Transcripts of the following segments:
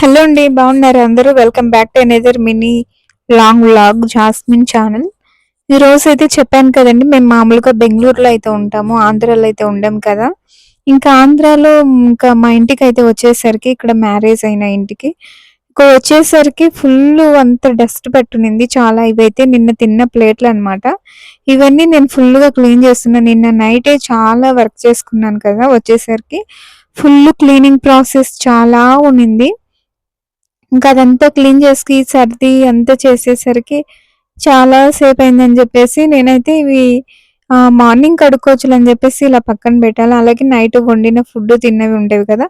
Hello అండి. బాగున్నారా అందరూ? Welcome back to another mini long vlog jasmine channel. ఈరోజైతే చెప్పాను కదండీ! మేము మామూలుగా బెంగుళూరులో అయితే ఉంటాము. ఆంధ్రాలో అయితే ఉండం కదా! ఇంకా ఆంధ్రాలో మా ఇంటికైతే వచ్చేసరికి ఇక్కడ మ్యారేజ్ అయిన ఇంటికి వచ్చేసరికి ఫుల్లు అంత డస్ట్ పట్టునింది. చాలా ఇవైతే నిన్న తిన్న ప్లేట్లనమాట. ఇవన్నీ నేను ఫుల్లుగా క్లీన్ చేస్తున్నా. నిన్న నైటే చాలా వర్క్ చేసుకున్నాను కదా! వచ్చేసరికి ఫుల్లు క్లీనింగ్ ప్రాసెస్ చాలా ఉన్నింది. ఇంకా అదంతా క్లీన్ చేసి, సర్ది అంతా చేసేసరికి చాలా సేపయిందని జెప్పేసి నేనైతే ఇవి మార్నింగ్ కడుక్కోవచ్చులని జెప్పేసి ఇలా పక్కన పెట్టాను. అలాగే నైట్ వండిన ఫుడ్ తిన్నవి ఉండేవి కదా!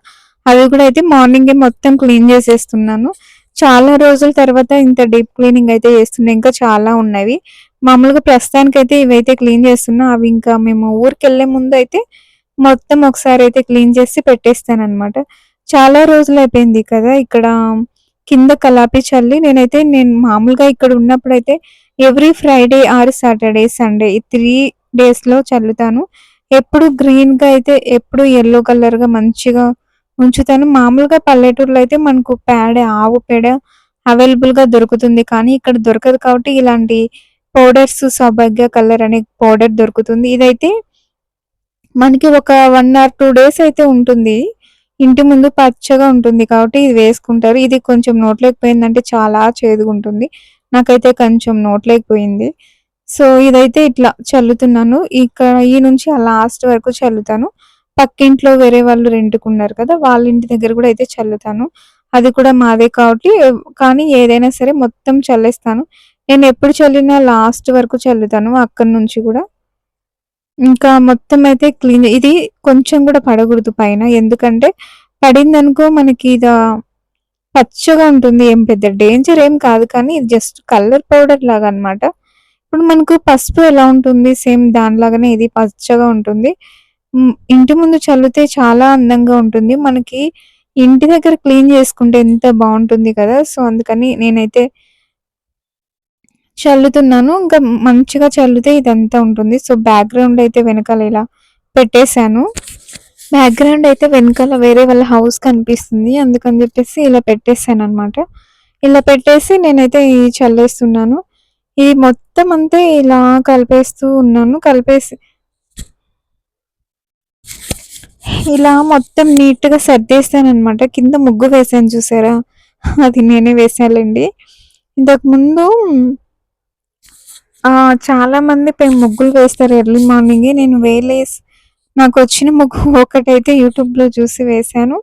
అవి కూడా అయితే మార్నింగే మొత్తం క్లీన్ చేసేస్తున్నాను. చాలా రోజుల తర్వాత ఇంత డీప్ క్లీనింగ్ అయితే చేస్తున్నా. ఇంకా చాలా ఉన్నవి. మామూలుగా ప్రస్తుతానికైతే ఇవైతే క్లీన్ చేస్తున్నా. అవి ఇంకా మేము ఊరికెళ్ళే ముందయితే మొత్తం ఒకసారి అయితే క్లీన్ చేసి పెట్టేస్తాననమాట. చాలా రోజులయిపోయింది కదా! ఇక్కడ కింద కలాపి చల్లి నేను మామూలుగా ఇక్కడ ఉన్నప్పుడైతే every Friday or Saturday, Sunday ఈ 3 డేస్‌లో చల్లుతాను. ఎప్పుడు గ్రీన్‌గా అయితే ఎప్పుడు యెల్లో కలర్‌గా మంచిగా ఉంచుతాను. మామూలుగా పల్లెటూరులో అయితే మనకు ఆవు పేడ అవైలబుల్‌గా దొరుకుతుంది. కానీ ఇక్కడ దొరకదు కాబట్టి ఇలాంటి పౌడర్స్ సౌభాగ్య కలర్ అనే పౌడర్ దొరుకుతుంది. ఇదైతే మనకి ఒక 1 ఆర్ 2 డేస్ అయితే ఉంటుంది. ఇంటి ముందు పచ్చగా ఉంటుంది కాబట్టి ఇది వేసుకుంటారు. ఇది కొంచెం నోట్లోకి పోయిందంటే చాలా చేదుగుంటుంది. నాకైతే కొంచెం నోట్లోకి పోయింది. సో, ఇదైతే ఇట్లా చల్లుతున్నాను. ఈ నుంచి ఆ లాస్ట్ వరకు చల్లుతాను. పక్కింట్లో వేరే వాళ్ళు రెంట్‌కున్నారు కదా! వాళ్ళ ఇంటి దగ్గర కూడా అయితే చల్లుతాను. అది కూడా మాదే కాబట్టి కానీ ఏదైనా సరే మొత్తం చల్లేస్తాను. నేనెప్పుడు చల్లినా లాస్ట్ వరకు చల్లుతాను అక్కడి నుంచి కూడా. ఇంకా మొత్తం అయితే ఇది కొంచెం గూడా పడగూడదు పైన. ఎందుకంటే పడిందనుకో మనకి పచ్చగా ఉంటుంది. ఏం పెద్ద డేంజర్ ఏం కాదు. కానీ ఇది జస్ట్ కలర్ పౌడర్ లాగా అన్నమాట. ఇప్పుడు మనకు పసుపు ఎలా ఉంటుంది సేమ్ దానిలాగానే ఇది పచ్చగా ఉంటుంది. ఇంటి ముందు చల్లితే చాలా అందంగా ఉంటుంది. మనకి ఇంటి దగ్గర క్లీన్ చేసుకుంటే ఎంత బావుంటుంది కదా! సో, అందుకని నేనైతే చల్లుతున్నాను. ఇంకా మంచిగా చల్లితే ఇదంతా ఉంటుంది. సో, బ్యాక్‌గ్రౌండ్ అయితే వెనకాల ఇలా పెట్టేశాను. బ్యాక్‌గ్రౌండ్ అయితే వెనకాల వేరే వాళ్ళ హౌస్ కనిపిస్తుంది. అందుకని జెప్పేసి ఇలా పెట్టేసాననమాట. ఇలా పెట్టేసి నేనైతే చల్లేస్తున్నాను. ఇది మొత్తం అంతా ఇలా కలిపేస్తూ ఉన్నాను. ఇలా మొత్తం నీట్‌గా సర్దేశాననమాట. కింద ముగ్గు వేశాను చూసారా? అది నేనే వేశాలెండి. ఇంతకుముందు చాలామంది ముగ్గులు వేస్తారు ఎర్లీ మార్నింగే. నేను నాకొచ్చిన ముగ్గు ఒకటైతే యూట్యూబ్‌లో చూసి వేశాను.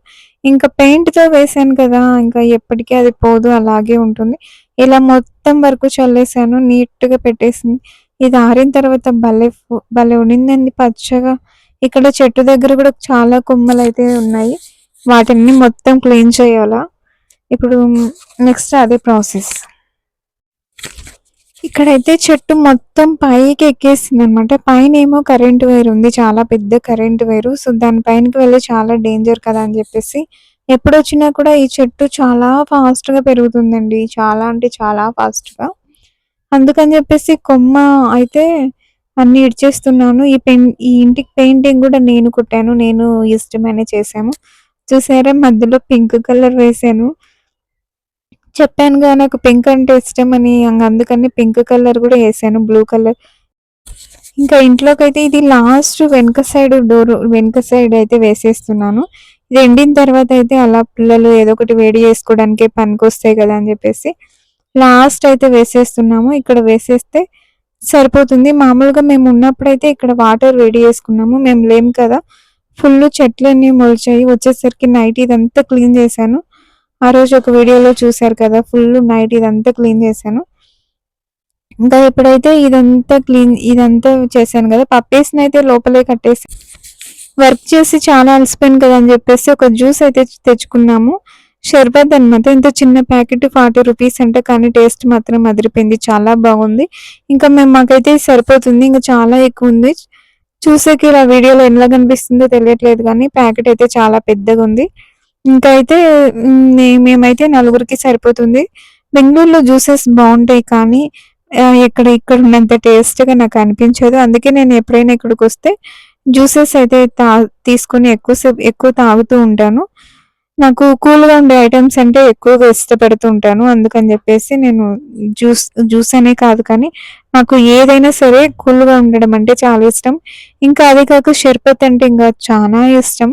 ఇంకా పెయింట్‌తో వేశాను కదా! ఇంకా ఎప్పటికి అది పోదు అలాగే ఉంటుంది. ఇలా మొత్తం వరకు చల్లేసాను. నీట్‌గా పెట్టేసింది. ఇది ఆరిన తర్వాత భలే ఉండిందండి పచ్చగా. ఇక్కడ చెట్టు దగ్గర కూడా చాలా కొమ్మలైతే ఉన్నాయి. వాటిని మొత్తం క్లీన్ చేయాలా. ఇప్పుడు నెక్స్ట్ అదే ప్రాసెస్. ఇక్కడైతే చెట్టు మొత్తం పైకి ఎక్కేసిందనమాట. పైనేమో కరెంట్ వైర్ ఉంది. చాలా పెద్ద కరెంట్ వైరు. సో, దాని పైనకి వెళ్ళి చాలా డేంజర్ కదా అని జెప్పేసి ఎప్పుడొచ్చినా కూడా ఈ చెట్టు చాలా ఫాస్ట్‌గా పెరుగుతుందండి. చాలా అంటే చాలా ఫాస్ట్‌గా. అందుకని జెప్పేసి కొమ్మ అయితే అన్నీ ఇడిచేస్తున్నాను. ఈ ఇంటికి పెయింటింగ్ గూడా నేను కొట్టాను. నేను ఇష్టమైనయి చేశాము. చూసారా మధ్యలో పింక్ కలర్ వేశాను. చెప్పానుగా నాకు పింక్ అంటే ఇష్టమని. అందుకని పింక్ కలర్ గూడా ఏసాను. Blue colour. ఇంకా ఇంట్లోకైతే ఇది లాస్ట్ వెనక సైడ్ అయితే వేసేస్తున్నాను. ఇది ఎండిన తర్వాత అయితే అలా పిల్లలు ఏదో ఒకటి వేడి చేసుకోవడానికే పనికొస్తాయి కదా అని చెప్పేసి లాస్ట్ అయితే వేసేస్తున్నాము. ఇక్కడ వేసేస్తే సరిపోతుంది. మామూలుగా మేము ఉన్నప్పుడైతే ఇక్కడ వాటర్ వేడి చేసుకున్నాము. మేము లేము కదా! ఫుల్లు చెట్లన్నీ మొలిచాయి. వచ్చేసరికి నైట్ ఇదంతా క్లీన్ చేశాను. ఆ రోజు ఒక వీడియోలో చూసారు కదా! ఫుల్లు నైట్ ఇదంతా క్లీన్ చేశాను. ఇంకా ఎప్పుడైతే ఇదంతా చేశాను కదా! పప్పీస్‌నైతే లోపలే కట్టేసి వర్క్ చేసి చాలా అలసిపోయాను కదా అని చెప్పేసి ఒక జ్యూస్ అయితే తెచ్చుకున్నాము. షర్బత్ అనమాట. ఇంత చిన్న ప్యాకెట్ 40 రూపీస్ అంట. కానీ టేస్ట్ మాత్రం అదిరిపోయింది. చాలా బాగుంది. ఇంకా మాకైతే సరిపోతుంది. ఇంకా చాలా ఎక్కువుంది. చూసేకి ఇలా వీడియోలో ఎలా కనిపిస్తుందో తెలియట్లేదు కానీ ప్యాకెట్ అయితే చాలా పెద్దగుంది. ఇంకా అయితే మేమైతే నలుగురికి సరిపోతుంది. బెంగుళూరులో జ్యూసెస్ బావుంటాయి కానీ ఇక్కడ ఉన్నంత టేస్ట్‌గా నాకు అనిపించదు. అందుకే నేను ఎప్పుడైనా ఇక్కడికొస్తే జ్యూసెస్ అయితే తీసుకొని ఎక్కువ తాగుతూ ఉంటాను. నాకు కూల్‌గా ఉండే ఐటెమ్స్ అంటే ఎక్కువగా ఇష్టపడుతూ ఉంటాను. అందుకని జెప్పేసి నేను జ్యూస్ జ్యూస్ అనే కాదు కానీ, నాకు ఏదైనా సరే కూల్‌గా ఉండడం అంటే చాలా ఇష్టం. ఇంకా అదే కాక షర్బత్ అంటే ఇంకా చానా ఇష్టం.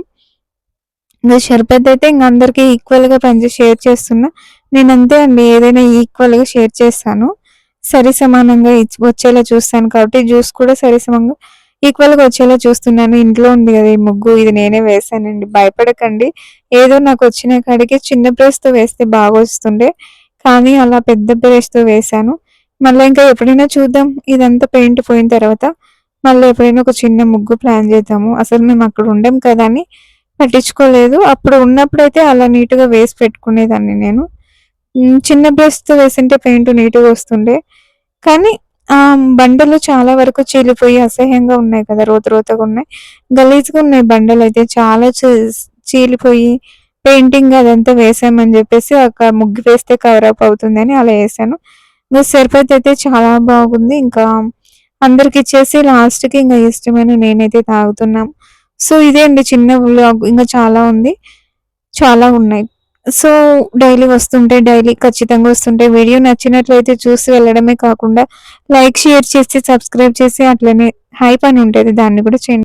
ఇంక షర్బత్ అయితే ఇంక అందరికి ఈక్వల్‌గా షేర్ చేస్తున్నా. నేనంతే అండి. ఏదైనా ఈక్వల్‌గా షేర్ చేస్తాను. సరి సమానంగా వచ్చేలా చూస్తాను కాబట్టి జ్యూస్ కూడా సరిసమంగా ఈక్వల్‌గా వచ్చేలా చూస్తున్నాను. ఇంట్లో ఉంది గదా! ఈ ముగ్గు ఇది నేనే వేశానండి. భయపడకండి. ఏదో నాకొచ్చిన కాడికి చిన్న బ్రష్‌తో వేస్తే బాగొస్తుండే. కానీ అలా పెద్ద బ్రష్‌తో వేశాను. మళ్ళా ఇంకా ఎప్పుడైనా చూద్దాం ఇదంతా పెయింట్ పోయిన తర్వాత మళ్ళీ ఎప్పుడైనా ఒక చిన్న ముగ్గు ప్లాన్ చేద్దాము. అసలు మేము అక్కడ ఉండం కదా! అని పట్టించుకోలేదు. అప్పుడు ఉన్నప్పుడైతే అలా నీట్‌గా వేసి పెట్టుకునేదాన్ని నేను. చిన్న బ్రష్‌తో వేసింటే పెయింట్ నీట్‌గా వస్తుండే. కానీ బండలు చాలా వరకు చీలిపోయి అసహ్యంగా ఉన్నాయి కదా! రోత రోతగున్నాయి. గలీజ్‌గా ఉన్నాయి బండలైతే చాలా చీలిపోయి పెయింటింగ్ అదంతా వేసామని జెప్పేసి ఒక ముగ్గు వేస్తే కవరప్ అవుతుందని అలా ఏసాను. ఇంగ సరిపత్ అయితే చాలా బాగుంది. ఇంకా అందరికిచ్చేసి లాస్ట్‌కి ఇంగ ఇష్టమైన నేనైతే తాగుతున్నాం. సో, ఇదే అండి చిన్న వ్లాగ్. ఇంగా చాలా ఉంది. చాలా ఉన్నాయి. సో, డైలీ వస్తుంటాయి. డైలీ ఖచ్చితంగా వస్తుంటాయి. వీడియో నచ్చినట్లయితే చూసి వెళ్ళడమే కాకుండా లైక్, షేర్ చేసి, సబ్స్క్రైబ్ చేసి అట్లనే హైప్ అని ఉంటది. దాన్ని కూడా చేయండి.